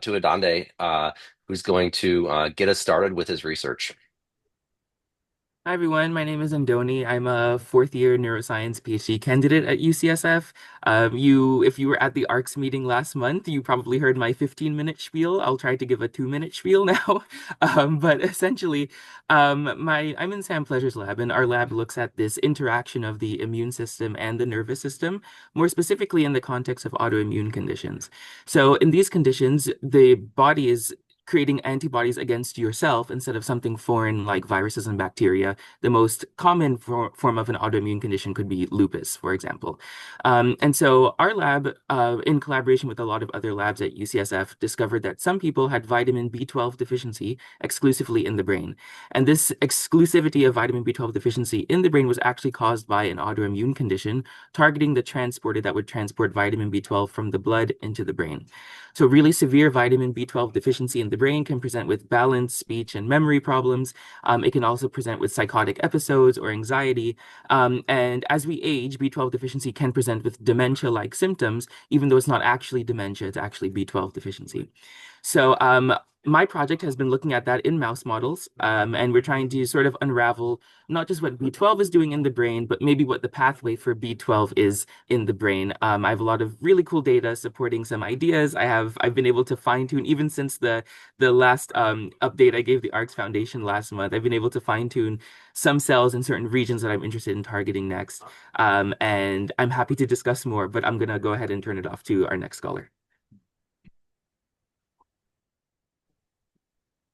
to Adande, who's going to get us started with his research. Hi everyone, my name is Andoni. I'm a fourth year neuroscience PhD candidate at UCSF. If you were at the ARCS meeting last month, you probably heard my 15-minute spiel. I'll try to give a 2-minute spiel now. But essentially, I'm in Sam Pleasure's lab, and our lab looks at this interaction of the immune system and the nervous system, more specifically in the context of autoimmune conditions. So in these conditions, the body is creating antibodies against yourself instead of something foreign like viruses and bacteria. The most common form of an autoimmune condition could be lupus, for example. And so our lab, in collaboration with a lot of other labs at UCSF, discovered that some people had vitamin B12 deficiency exclusively in the brain. And this exclusivity of vitamin B12 deficiency in the brain was actually caused by an autoimmune condition targeting the transporter that would transport vitamin B12 from the blood into the brain. So really severe vitamin B12 deficiency in the brain can present with balance, speech, and memory problems. It can also present with psychotic episodes or anxiety. And as we age, B12 deficiency can present with dementia-like symptoms, even though it's not actually dementia, it's actually B12 deficiency. So my project has been looking at that in mouse models, and we're trying to sort of unravel not just what B12 is doing in the brain, but maybe what the pathway for B12 is in the brain. I have a lot of really cool data supporting some ideas. I've been able to fine tune even since the last update I gave the ARCS Foundation last month. I've been able to fine tune some cells in certain regions that I'm interested in targeting next. And I'm happy to discuss more, but I'm gonna go ahead and turn it off to our next scholar.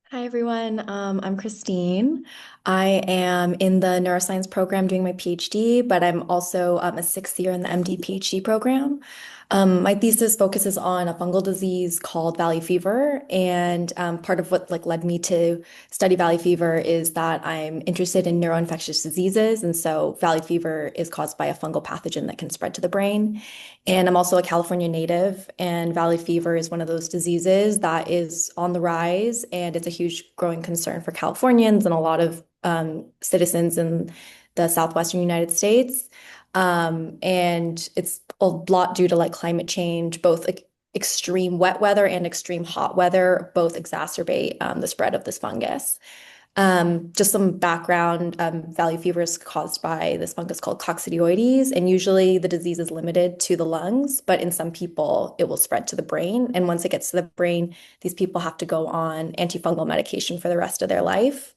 Hi, everyone. I'm Christine. I am in the neuroscience program doing my PhD, but I'm also a sixth year in the MD PhD program. My thesis focuses on a fungal disease called valley fever, and part of what led me to study valley fever is that I'm interested in neuroinfectious diseases, and so valley fever is caused by a fungal pathogen that can spread to the brain. And I'm also a California native, and valley fever is one of those diseases that is on the rise, and it's a huge growing concern for Californians and a lot of citizens in the southwestern United States. And it's a lot due to climate change, both extreme wet weather and extreme hot weather, both exacerbate the spread of this fungus. Just some background, valley fever is caused by this fungus called coccidioides, and usually the disease is limited to the lungs, but in some people it will spread to the brain. And once it gets to the brain, these people have to go on antifungal medication for the rest of their life.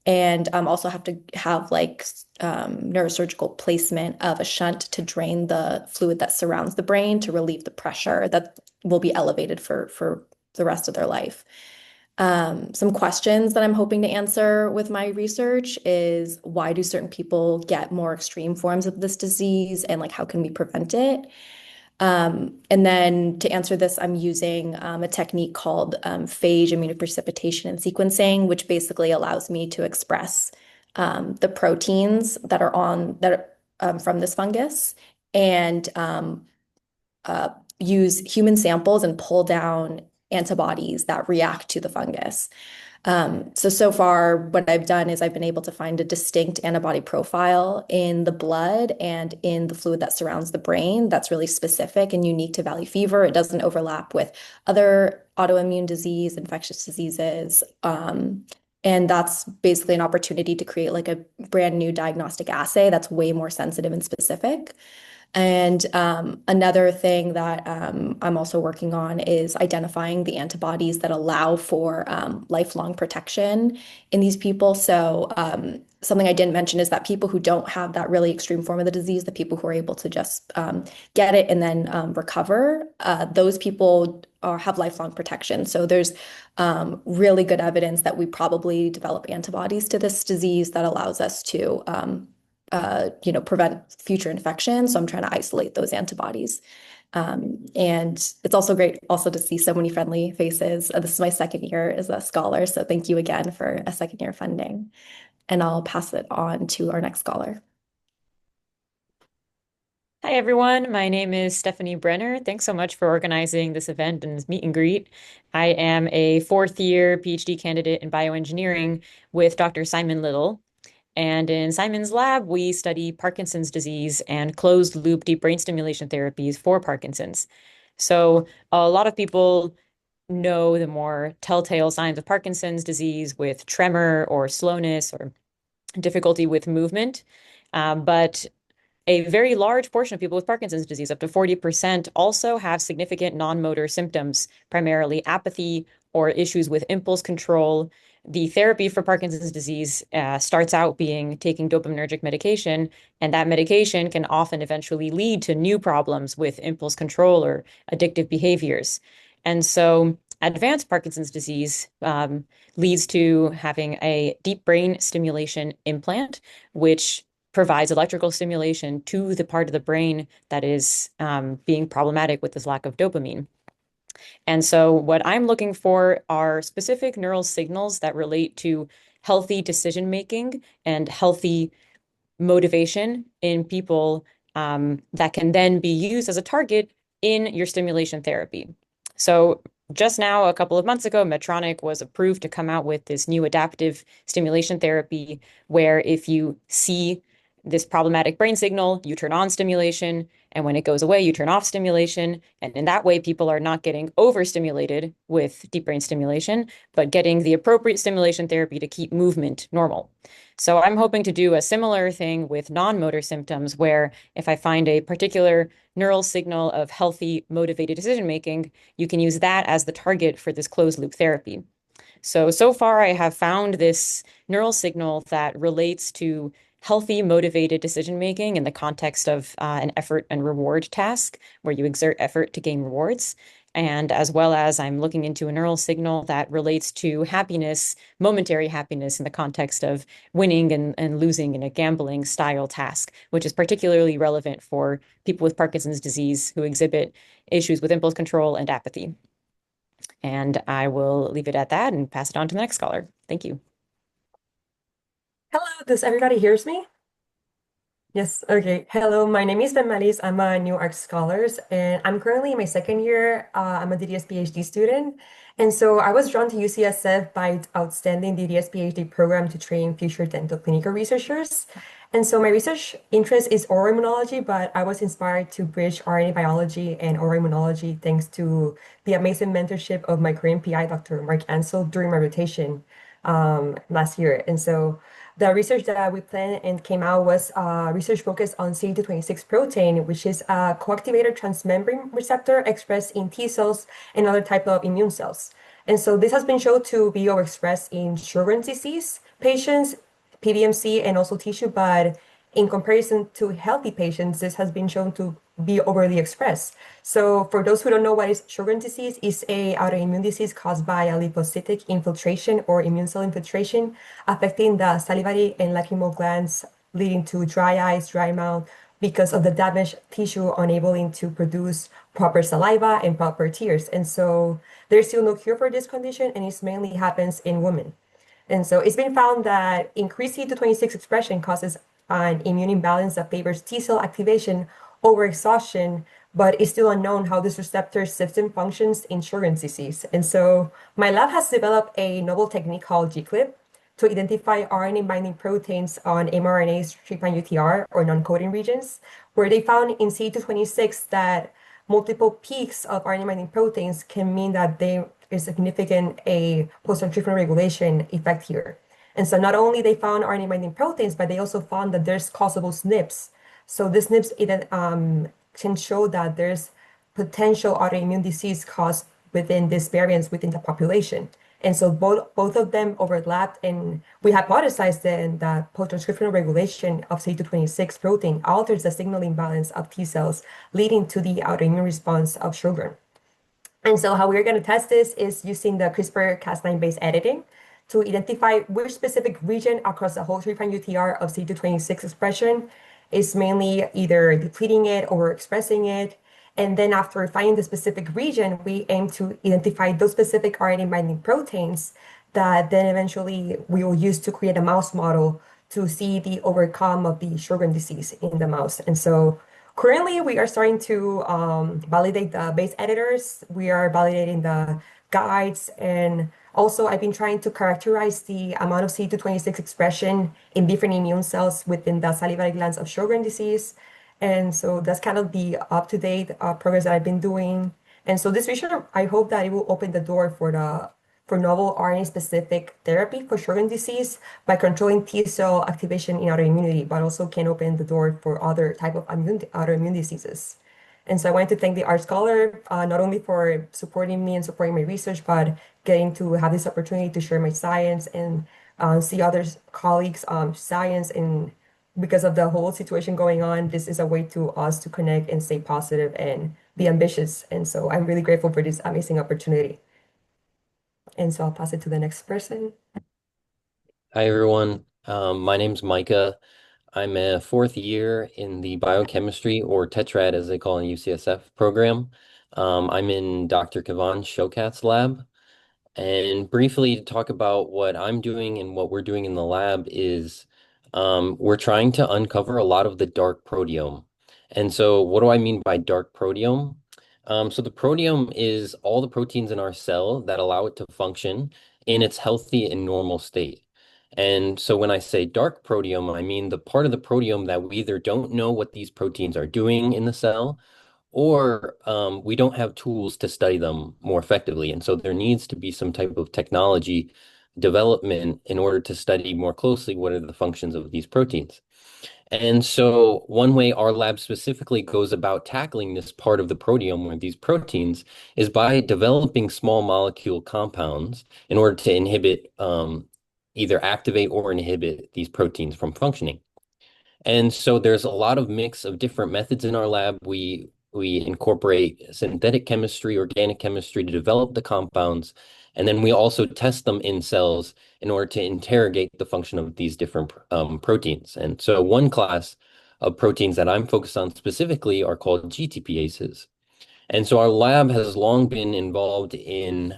And also have to have neurosurgical placement of a shunt to drain the fluid that surrounds the brain to relieve the pressure that will be elevated for the rest of their life. Some questions that I'm hoping to answer with my research is why do certain people get more extreme forms of this disease and how can we prevent it? And then to answer this, I'm using a technique called phage immunoprecipitation and sequencing, which basically allows me to express the proteins that are from this fungus and uh, use human samples and pull down antibodies that react to the fungus. So far, what I've done is I've been able to find a distinct antibody profile in the blood and in the fluid that surrounds the brain that's really specific and unique to valley fever. It doesn't overlap with other autoimmune disease, infectious diseases. And that's basically an opportunity to create a brand new diagnostic assay that's way more sensitive and specific. And another thing that I'm also working on is identifying the antibodies that allow for lifelong protection in these people. So something I didn't mention is that people who don't have that really extreme form of the disease, the people who are able to just get it and then recover, those people have lifelong protection. So there's really good evidence that we probably develop antibodies to this disease that allows us to prevent future infections. So I'm trying to isolate those antibodies. And it's also great also to see so many friendly faces. This is my second year as a scholar, so thank you again for a second year funding. And I'll pass it on to our next scholar. Hi, everyone. My name is Stephanie Brenner. Thanks so much for organizing this event and this meet and greet. I am a fourth year PhD candidate in bioengineering with Dr. Simon Little. And in Simon's lab, we study Parkinson's disease and closed loop deep brain stimulation therapies for Parkinson's. So a lot of people know the more telltale signs of Parkinson's disease with tremor or slowness or difficulty with movement. But a very large portion of people with Parkinson's disease, up to 40%, also have significant non-motor symptoms, primarily apathy or issues with impulse control. The therapy for Parkinson's disease starts out being taking dopaminergic medication, and that medication can often eventually lead to new problems with impulse control or addictive behaviors. And so advanced Parkinson's disease leads to having a deep brain stimulation implant, which provides electrical stimulation to the part of the brain that is being problematic with this lack of dopamine. And so, what I'm looking for are specific neural signals that relate to healthy decision making and healthy motivation in people that can then be used as a target in your stimulation therapy. So, just now, a couple of months ago, Medtronic was approved to come out with this new adaptive stimulation therapy where if you see this problematic brain signal, you turn on stimulation, and when it goes away, you turn off stimulation. And in that way, people are not getting overstimulated with deep brain stimulation, but getting the appropriate stimulation therapy to keep movement normal. So I'm hoping to do a similar thing with non-motor symptoms, where if I find a particular neural signal of healthy, motivated decision making, you can use that as the target for this closed loop therapy. So far, I have found this neural signal that relates to healthy, motivated decision making in the context of an effort and reward task where you exert effort to gain rewards. And as well as I'm looking into a neural signal that relates to happiness, momentary happiness in the context of winning and losing in a gambling style task, which is particularly relevant for people with Parkinson's disease who exhibit issues with impulse control and apathy. And I will leave it at that and pass it on to the next scholar. Thank you. Hello, does everybody hears me? Yes, okay. Hello, my name is Ben Malis. I'm a new art scholars, and I'm currently in my second year. I'm a DDS PhD student. And so I was drawn to UCSF by its outstanding DDS PhD program to train future dental clinical researchers. And so my research interest is oral immunology, but I was inspired to bridge RNA biology and oral immunology thanks to the amazing mentorship of my Korean PI, Dr. Mark Ansel, during my rotation last year. And so the research that we planned and came out was research focused on CD226 protein, which is a coactivated transmembrane receptor expressed in T cells and other type of immune cells. And so this has been shown to be overexpressed in Sjogren's disease patients, PBMC, and also tissue, but in comparison to healthy patients, this has been shown to be overly expressed. So for those who don't know what is Sjogren's disease, is a autoimmune disease caused by a lymphocytic infiltration or immune cell infiltration affecting the salivary and lacrimal glands, leading to dry eyes, dry mouth, because of the damaged tissue unable to produce proper saliva and proper tears. And so there's still no cure for this condition, and it mainly happens in women. And so it's been found that increased CD226 expression causes an immune imbalance that favors T cell activation over exhaustion, but it's still unknown how this receptor system functions in Sjogren's disease. And so my lab has developed a novel technique called GClip to identify RNA binding proteins on mRNA's 3' UTR or non-coding regions, where they found in CD226 that multiple peaks of RNA binding proteins can mean that there is significant a post-transcriptional regulation effect here. And so not only they found RNA binding proteins, but they also found that there's causable SNPs. So the SNPs can show that there's potential autoimmune disease caused within this variance within the population. And so both of them overlapped, and we hypothesized then that post-transcriptional regulation of CD226 protein alters the signaling balance of T cells, leading to the autoimmune response of Sjogren. And so how we're going to test this is using the CRISPR-Cas9 based editing to identify which specific region across the whole 3' UTR of CD226 expression is mainly either depleting it or expressing it. And then after finding the specific region, we aim to identify those specific RNA binding proteins that then eventually we will use to create a mouse model to see the overcome of the Sjogren disease in the mouse. And so currently we are starting to validate the base editors. We are validating the guides, and also I've been trying to characterize the amount of CD226 expression in different immune cells within the salivary glands of Sjogren disease. And so that's kind of the up-to-date progress that I've been doing. And so this research, I hope that it will open the door for novel RNA-specific therapy for Sjogren disease by controlling T cell activation in autoimmunity, but also can open the door for other type of autoimmune diseases. And so I wanted to thank the Art Scholar, not only for supporting me and supporting my research, but getting to have this opportunity to share my science and see other colleagues' science. And because of the whole situation going on, this is a way to us to connect and stay positive and be ambitious. And so I'm really grateful for this amazing opportunity. And so I'll pass it to the next person. Hi, everyone. My name's Micah. I'm a fourth year in the biochemistry, or tetrad as they call it in UCSF program. I'm in Dr. Kavan Shokat's lab. And briefly to talk about what I'm doing and what we're doing in the lab is we're trying to uncover a lot of the dark proteome. And so what do I mean by dark proteome? So the proteome is all the proteins in our cell that allow it to function in its healthy and normal state. And so when I say dark proteome, I mean the part of the proteome that we either don't know what these proteins are doing in the cell, or we don't have tools to study them more effectively. And so there needs to be some type of technology development in order to study more closely what are the functions of these proteins. And so one way our lab specifically goes about tackling this part of the proteome or these proteins is by developing small molecule compounds in order to inhibit, either activate or inhibit these proteins from functioning. And so there's a lot of mix of different methods in our lab. We incorporate synthetic chemistry, organic chemistry to develop the compounds, and then we also test them in cells in order to interrogate the function of these different proteins. And so one class of proteins that I'm focused on specifically are called GTPases. And so our lab has long been involved in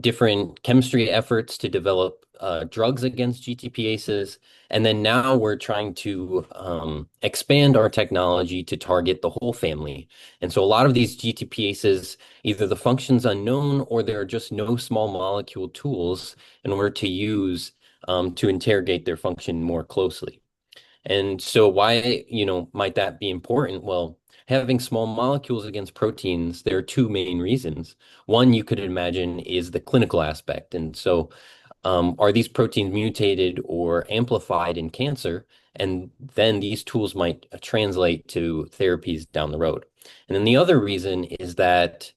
different chemistry efforts to develop drugs against GTPases. And then now we're trying to expand our technology to target the whole family. And so a lot of these GTPases, either the function's unknown or there are just no small molecule tools in order to use to interrogate their function more closely. And so why, might that be important? Well, having small molecules against proteins, there are two main reasons. One, you could imagine, is the clinical aspect. And so are these proteins mutated or amplified in cancer? And then these tools might translate to therapies down the road. And then the other reason is that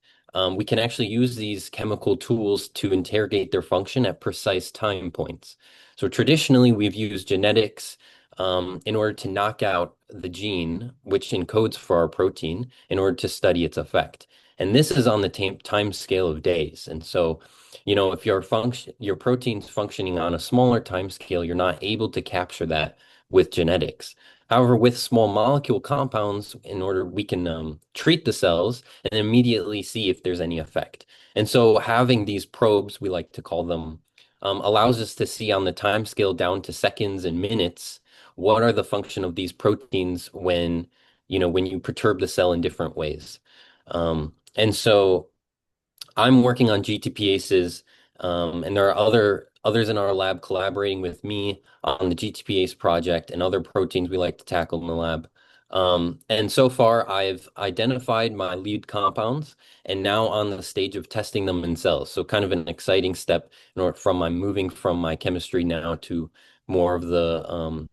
we can actually use these chemical tools to interrogate their function at precise time points. So traditionally, we've used genetics in order to knock out the gene which encodes for our protein in order to study its effect. And this is on the time scale of days. And so, if your protein's functioning on a smaller time scale, you're not able to capture that with genetics. However, with small molecule compounds, in order we can treat the cells and immediately see if there's any effect. And so having these probes, we like to call them, allows us to see on the time scale down to seconds and minutes what are the function of these proteins when you perturb the cell in different ways. And so I'm working on GTPases, and there are others in our lab collaborating with me on the GTPase project and other proteins we like to tackle in the lab. And so far, I've identified my lead compounds and now on the stage of testing them in cells. So kind of an exciting step in order from my moving from my chemistry now to more of the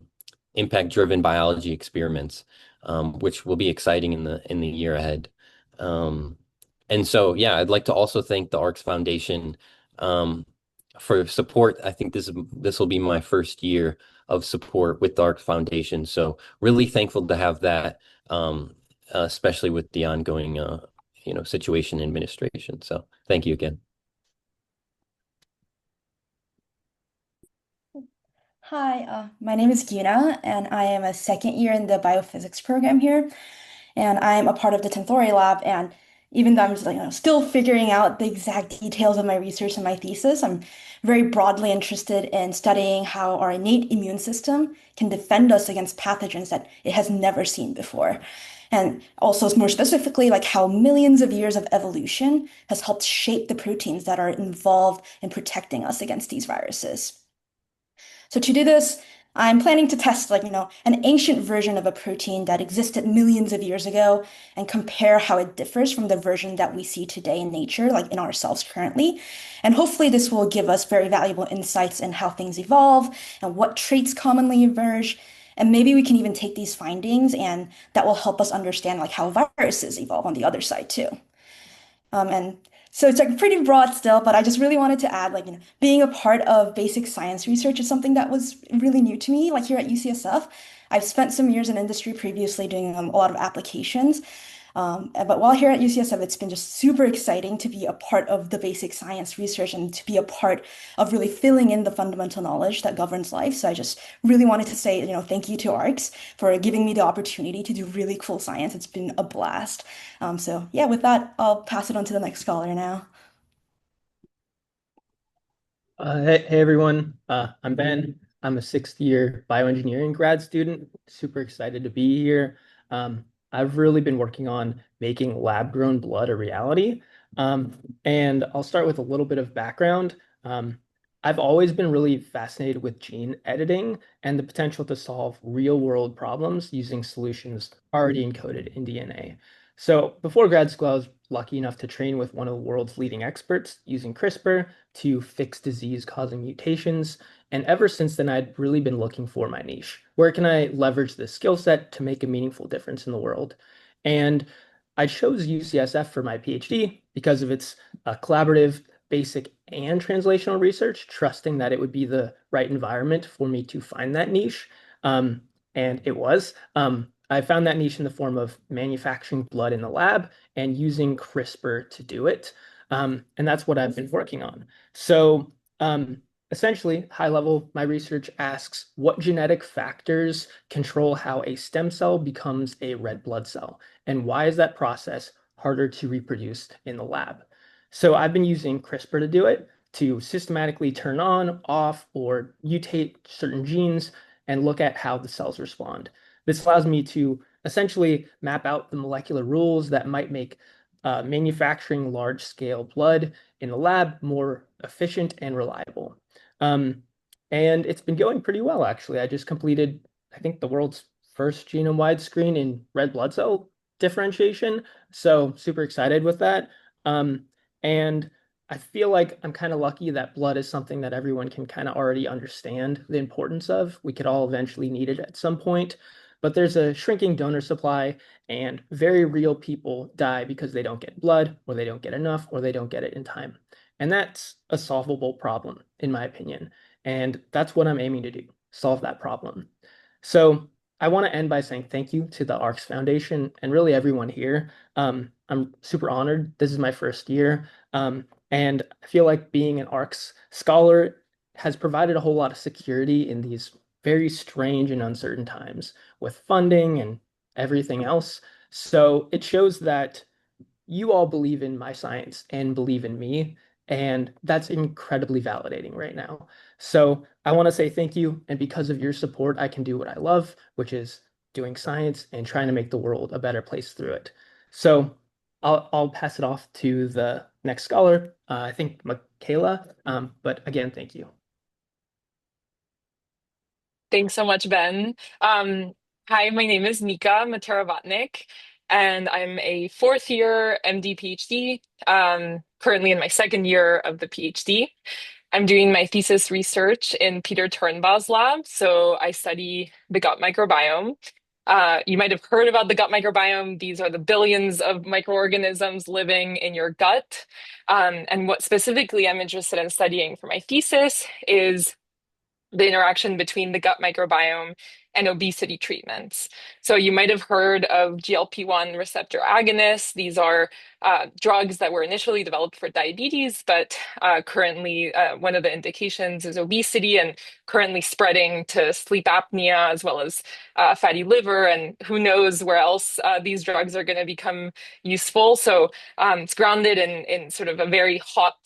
impact-driven biology experiments, which will be exciting in the year ahead. And so, yeah, I'd like to also thank the ARCS Foundation for support. I think this will be my first year of support with the ARCS Foundation. So really thankful to have that, especially with the ongoing situation in administration. So thank you again. Hi, my name is Gina, and I am a second year in the biophysics program here. And I'm a part of the Tenthori lab. And even though I'm just, still figuring out the exact details of my research and my thesis, I'm very broadly interested in studying how our innate immune system can defend us against pathogens that it has never seen before. And also, more specifically, like how millions of years of evolution has helped shape the proteins that are involved in protecting us against these viruses. So to do this, I'm planning to test an ancient version of a protein that existed millions of years ago and compare how it differs from the version that we see today in nature, like in ourselves currently. And hopefully this will give us very valuable insights in how things evolve and what traits commonly emerge. And maybe we can even take these findings and that will help us understand like how viruses evolve on the other side too. And so it's like pretty broad still, but I just really wanted to add, being a part of basic science research is something that was really new to me. Like here at UCSF, I've spent some years in industry previously doing a lot of applications. But while here at UCSF, it's been just super exciting to be a part of the basic science research and to be a part of really filling in the fundamental knowledge that governs life. So I just really wanted to say, thank you to ARCS for giving me the opportunity to do really cool science. It's been a blast. So yeah, with that, I'll pass it on to the next scholar now. Hey everyone, I'm Ben. I'm a sixth year bioengineering grad student. Super excited to be here. I've really been working on making lab-grown blood a reality. And I'll start with a little bit of background. Um, I've always been really fascinated with gene editing and the potential to solve real-world problems using solutions already encoded in DNA. So before grad school, I was lucky enough to train with one of the world's leading experts using CRISPR to fix disease-causing mutations. And ever since then, I'd really been looking for my niche. Where can I leverage this skill set to make a meaningful difference in the world? And I chose UCSF for my PhD because of its collaborative, basic, and translational research, trusting that it would be the right environment for me to find that niche. And it was. I found that niche in the form of manufacturing blood in the lab and using CRISPR to do it. And that's what I've been working on. So essentially, high level, my research asks what genetic factors control how a stem cell becomes a red blood cell, and why is that process harder to reproduce in the lab? So I've been using CRISPR to do it, to systematically turn on, off, or mutate certain genes and look at how the cells respond. This allows me to essentially map out the molecular rules that might make manufacturing large-scale blood in the lab more efficient and reliable. Um, and it's been going pretty well, actually. I just completed, I think, the world's first genome-wide screen in red blood cell differentiation. So super excited with that. Um, and I feel like I'm kind of lucky that blood is something that everyone can kind of already understand the importance of. We could all eventually need it at some point, but there's a shrinking donor supply, and very real people die because they don't get blood, or they don't get enough, or they don't get it in time. And that's a solvable problem, in my opinion. And that's what I'm aiming to do, solve that problem. So I want to end by saying thank you to the ARCS Foundation and really everyone here. I'm super honored. This is my first year. And I feel like being an ARCS scholar has provided a whole lot of security in these very strange and uncertain times with funding and everything else. So it shows that you all believe in my science and believe in me. And that's incredibly validating right now. So I want to say thank you. And because of your support, I can do what I love, which is doing science and trying to make the world a better place through it. So I'll pass it off to the next scholar, I think Michaela. But again, thank you. Thanks so much, Ben. Hi, my name is Nika Materavatnik, and I'm a fourth year MD PhD, currently in my second year of the PhD. I'm doing my thesis research in Peter Turnbaugh's lab, so I study the gut microbiome. You might have heard about the gut microbiome. These are the billions of microorganisms living in your gut. And what specifically I'm interested in studying for my thesis is the interaction between the gut microbiome and obesity treatments. So you might have heard of GLP-1 receptor agonists. These are drugs that were initially developed for diabetes, but currently one of the indications is obesity and currently spreading to sleep apnea as well as fatty liver. And who knows where else these drugs are going to become useful. So it's grounded in sort of a very hot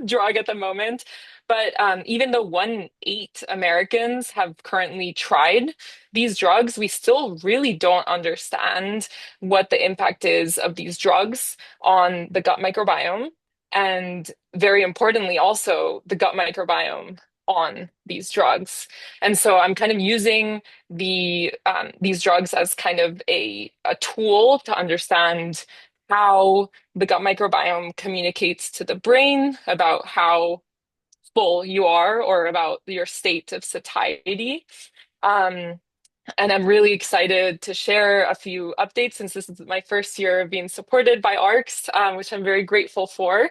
drug at the moment. But even though 1/8 Americans have currently tried these drugs, we still really don't understand what the impact is of these drugs on the gut microbiome. And very importantly, also, the gut microbiome on these drugs. And so I'm kind of using these drugs as kind of a tool to understand how the gut microbiome communicates to the brain about how full you are or about your state of satiety. Um, and I'm really excited to share a few updates since this is my first year of being supported by ARCS, which I'm very grateful for.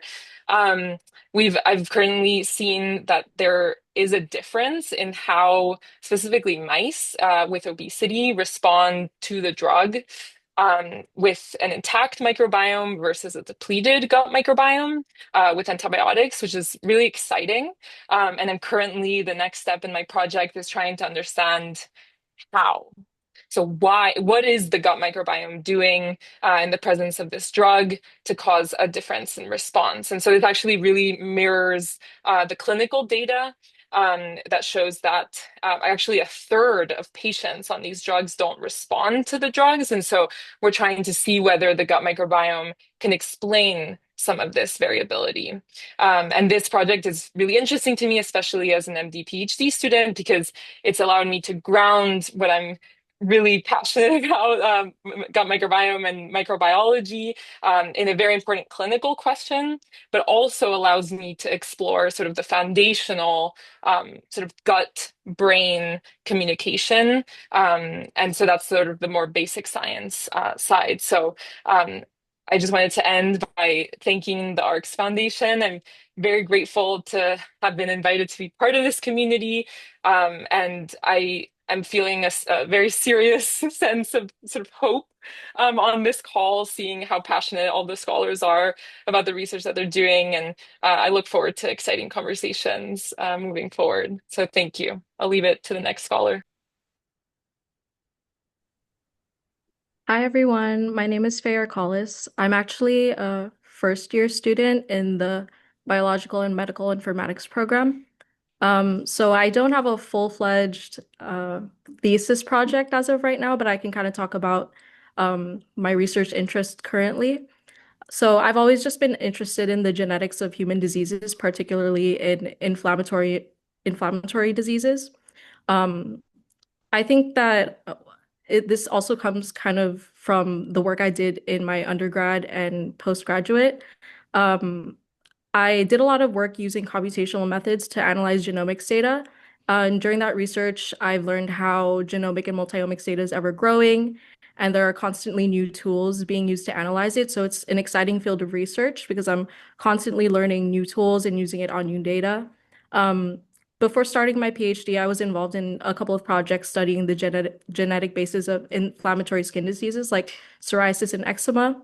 Um, I've currently seen that there is a difference in how specifically mice with obesity respond to the drug with an intact microbiome versus a depleted gut microbiome with antibiotics, which is really exciting. And I'm currently, the next step in my project is trying to understand how. So what is the gut microbiome doing in the presence of this drug to cause a difference in response? And so it actually really mirrors the clinical data that shows that actually a third of patients on these drugs don't respond to the drugs. And so we're trying to see whether the gut microbiome can explain some of this variability. And this project is really interesting to me, especially as an MD PhD student, because it's allowed me to ground what I'm really passionate about, gut microbiome and microbiology, in a very important clinical question, but also allows me to explore sort of the foundational sort of gut brain communication. And so that's sort of the more basic science side. So I just wanted to end by thanking the ARCS Foundation. I'm very grateful to have been invited to be part of this community. And I'm feeling a very serious sense of sort of hope on this call, seeing how passionate all the scholars are about the research that they're doing. And I look forward to exciting conversations moving forward. So thank you. I'll leave it to the next scholar. Hi everyone, my name is Faye Arcalis. I'm actually a first year student in the Biological and Medical Informatics program. So I don't have a full-fledged thesis project as of right now, but I can kind of talk about my research interest currently. So I've always just been interested in the genetics of human diseases, particularly in inflammatory diseases. Um, I think that this also comes kind of from the work I did in my undergrad and postgraduate. Um, I did a lot of work using computational methods to analyze genomics data. And during that research, I've learned how genomic and multiomics data is ever growing, and there are constantly new tools being used to analyze it. So it's an exciting field of research because I'm constantly learning new tools and using it on new data. Um, Before starting my PhD, I was involved in a couple of projects studying the genetic basis of inflammatory skin diseases like psoriasis and eczema,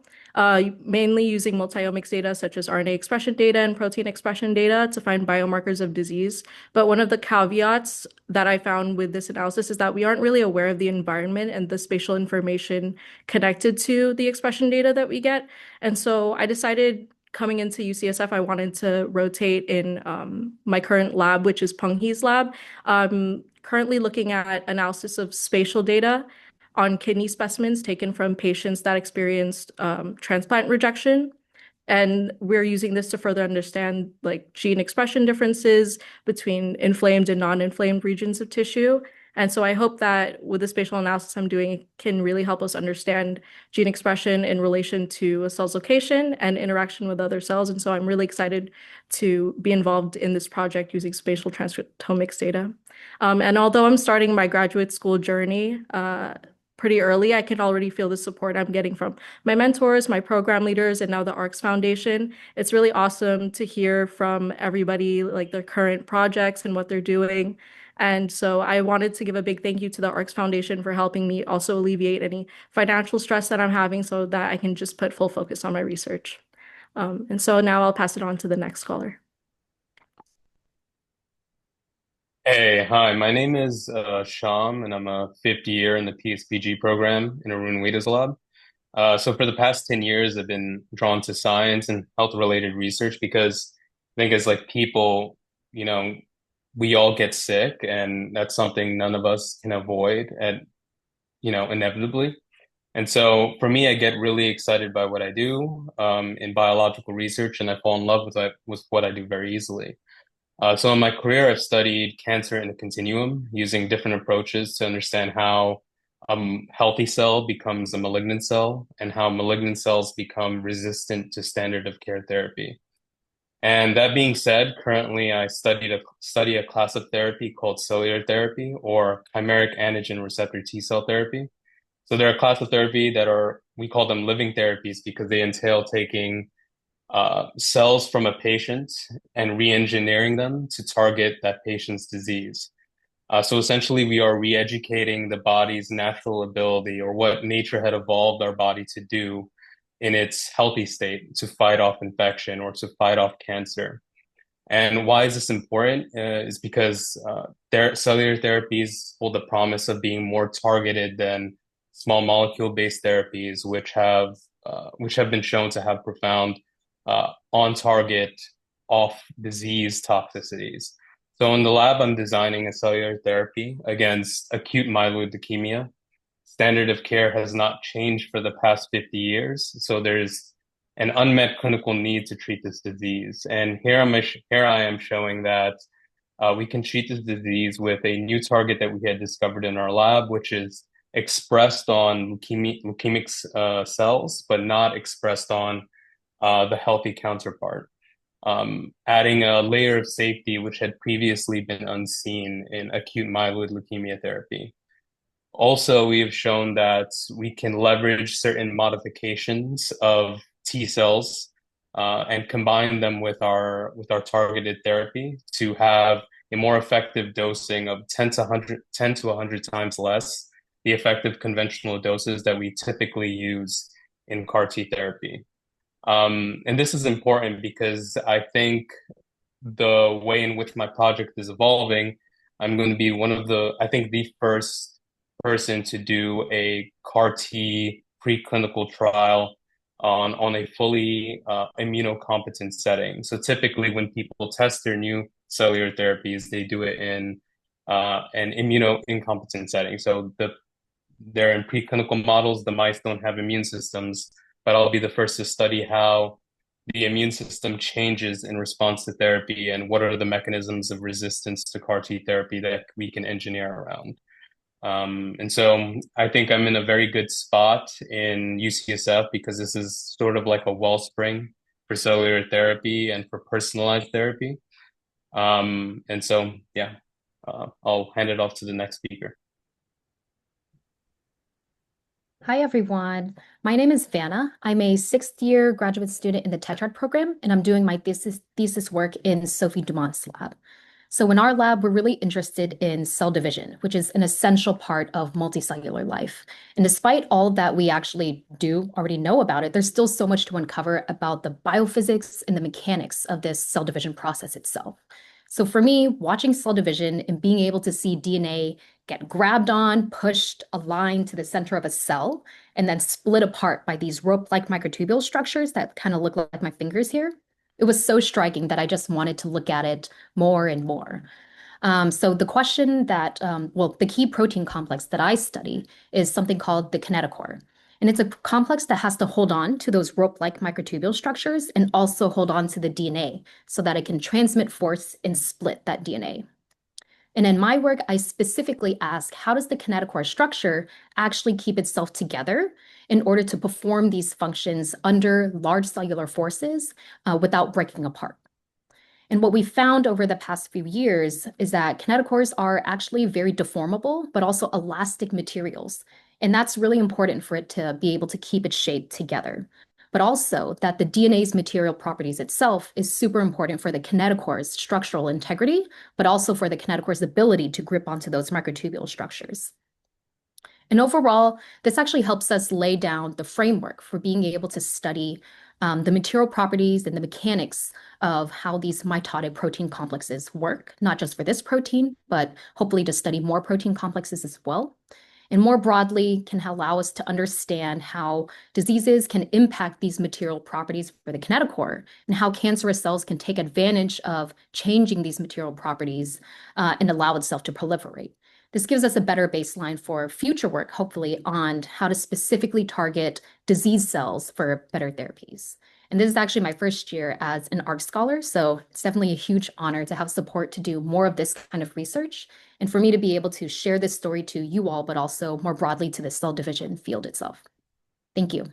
mainly using multiomics data such as RNA expression data and protein expression data to find biomarkers of disease. But one of the caveats that I found with this analysis is that we aren't really aware of the environment and the spatial information connected to the expression data that we get. And so I decided coming into UCSF, I wanted to rotate in my current lab, which is Peng He's lab. Currently looking at analysis of spatial data on kidney specimens taken from patients that experienced transplant rejection. And we're using this to further understand like gene expression differences between inflamed and non-inflamed regions of tissue. And so I hope that with the spatial analysis I'm doing, it can really help us understand gene expression in relation to a cell's location and interaction with other cells. And so I'm really excited to be involved in this project using spatial transcriptomics data. And although I'm starting my graduate school journey pretty early, I can already feel the support I'm getting from my mentors, my program leaders, and now the ARCS Foundation. It's really awesome to hear from everybody, like their current projects and what they're doing. And so I wanted to give a big thank you to the ARCS Foundation for helping me also alleviate any financial stress that I'm having so that I can just put full focus on my research. And so now I'll pass it on to the next scholar. Hey, hi, my name is Sham, and I'm a fifth year in the PSPG program in Arun Veda's lab. So for the past 10 years, I've been drawn to science and health-related research because I think as like people, you know, we all get sick, and that's something none of us can avoid inevitably. And so for me, I get really excited by what I do in biological research, and I fall in love with what I do very easily. So in my career, I've studied cancer in a continuum using different approaches to understand how a healthy cell becomes a malignant cell and how malignant cells become resistant to standard of care therapy. And that being said, currently I study a class of therapy called cellular therapy or chimeric antigen receptor T cell therapy. So they're a class of therapy that we call them living therapies because they entail taking cells from a patient and re-engineering them to target that patient's disease. So essentially, we are re-educating the body's natural ability or what nature had evolved our body to do in its healthy state to fight off infection or to fight off cancer. And why is this important? Is because their cellular therapies hold the promise of being more targeted than small molecule based therapies, which have been shown to have profound on target off disease toxicities. So in the lab, I'm designing a cellular therapy against acute myeloid leukemia. Standard of care has not changed for the past 50 years. So there's an unmet clinical need to treat this disease. And here I am showing that we can treat this disease with a new target that we had discovered in our lab, which is expressed on leukemic cells, but not expressed on the healthy counterpart, adding a layer of safety which had previously been unseen in acute myeloid leukemia therapy. Also, we have shown that we can leverage certain modifications of T cells and combine them with our targeted therapy to have a more effective dosing of 10 to 100 times less the effective conventional doses that we typically use in CAR T therapy. And this is important because I think the way in which my project is evolving, I'm going to be I think the first person to do a CAR T preclinical trial on a fully immunocompetent setting. So typically when people test their new cellular therapies, they do it in an immuno-incompetent setting. So they're in preclinical models, the mice don't have immune systems, but I'll be the first to study how the immune system changes in response to therapy and what are the mechanisms of resistance to CAR T therapy that we can engineer around. And so I think I'm in a very good spot in UCSF because this is sort of like a wellspring for cellular therapy and for personalized therapy. And so, yeah, I'll hand it off to the next speaker. Hi, everyone. My name is Vanna. I'm a sixth-year graduate student in the Tetrad program, and I'm doing my thesis work in Sophie Dumont's lab. So in our lab, we're really interested in cell division, which is an essential part of multicellular life. And despite all that we actually do already know about it, there's still so much to uncover about the biophysics and the mechanics of this cell division process itself. So for me, watching cell division and being able to see DNA get grabbed on, pushed, aligned to the center of a cell, and then split apart by these rope-like microtubule structures that kind of look like my fingers here, it was so striking that I just wanted to look at it more and more. So the question that, the key protein complex that I study is something called the kinetochore. And it's a complex that has to hold on to those rope-like microtubule structures and also hold on to the DNA so that it can transmit force and split that DNA. And in my work, I specifically ask, how does the kinetochore structure actually keep itself together in order to perform these functions under large cellular forces without breaking apart? And what we found over the past few years is that kinetochores are actually very deformable, but also elastic materials. And that's really important for it to be able to keep its shape together. But also that the DNA's material properties itself is super important for the kinetochore's structural integrity, but also for the kinetochore's ability to grip onto those microtubule structures. And overall, this actually helps us lay down the framework for being able to study the material properties and the mechanics of how these mitotic protein complexes work, not just for this protein, but hopefully to study more protein complexes as well. And more broadly, can allow us to understand how diseases can impact these material properties for the kinetochore and how cancerous cells can take advantage of changing these material properties and allow itself to proliferate. This gives us a better baseline for future work, hopefully, on how to specifically target disease cells for better therapies. And this is actually my first year as an art scholar, so it's definitely a huge honor to have support to do more of this kind of research and for me to be able to share this story to you all, but also more broadly to the cell division field itself. Thank you.